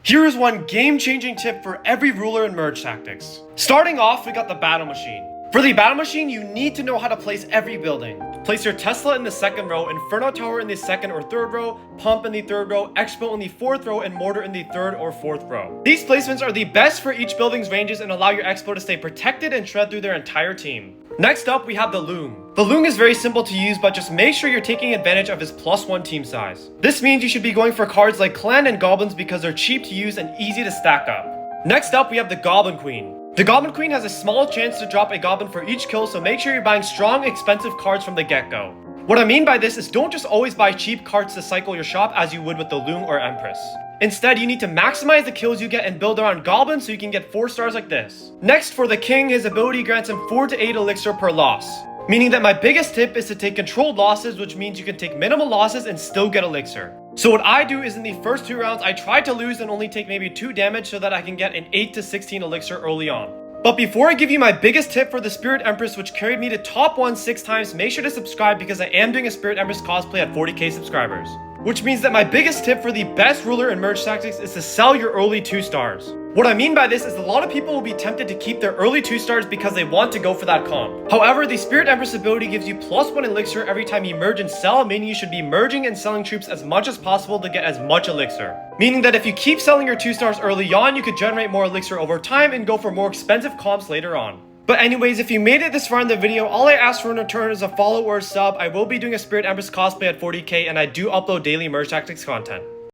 Here is one game-changing tip for every ruler in merge tactics. Starting off, we got the battle machine. For the battle machine, you need to know how to place every building. Place your Tesla in the second row, Inferno Tower in the second or third row, Pump in the third row, Expo in the fourth row, and Mortar in the third or fourth row. These placements are the best for each building's ranges and allow your Expo to stay protected and shred through their entire team. Next up, we have the Loom. The Loom is very simple to use, but just make sure you're taking advantage of his +1 team size. This means you should be going for cards like Clan and Goblins because they're cheap to use and easy to stack up. Next up, we have the Goblin Queen. The Goblin Queen has a small chance to drop a goblin for each kill, so make sure you're buying strong, expensive cards from the get-go. What I mean by this is don't just always buy cheap cards to cycle your shop as you would with the Loom or Empress. Instead, you need to maximize the kills you get and build around goblins so you can get 4 stars like this. Next, for the king, his ability grants him 4 to 8 elixir per loss. Meaning that my biggest tip is to take controlled losses, which means you can take minimal losses and still get elixir. So what I do is in the first 2 rounds, I try to lose and only take maybe 2 damage so that I can get an 8 to 16 elixir early on. But before I give you my biggest tip for the Spirit Empress, which carried me to top 1 6 times, make sure to subscribe because I am doing a Spirit Empress cosplay at 40k subscribers. Which means that my biggest tip for the best ruler in merge tactics is to sell your early 2 stars. What I mean by this is a lot of people will be tempted to keep their early 2 stars because they want to go for that comp. However, the Spirit Empress ability gives you +1 elixir every time you merge and sell, meaning you should be merging and selling troops as much as possible to get as much elixir. Meaning that if you keep selling your 2 stars early on, you could generate more elixir over time and go for more expensive comps later on. But anyways, if you made it this far in the video, all I ask for in return is a follow or a sub. I will be doing a Spirit Empress cosplay at 40k and I do upload daily merge tactics content.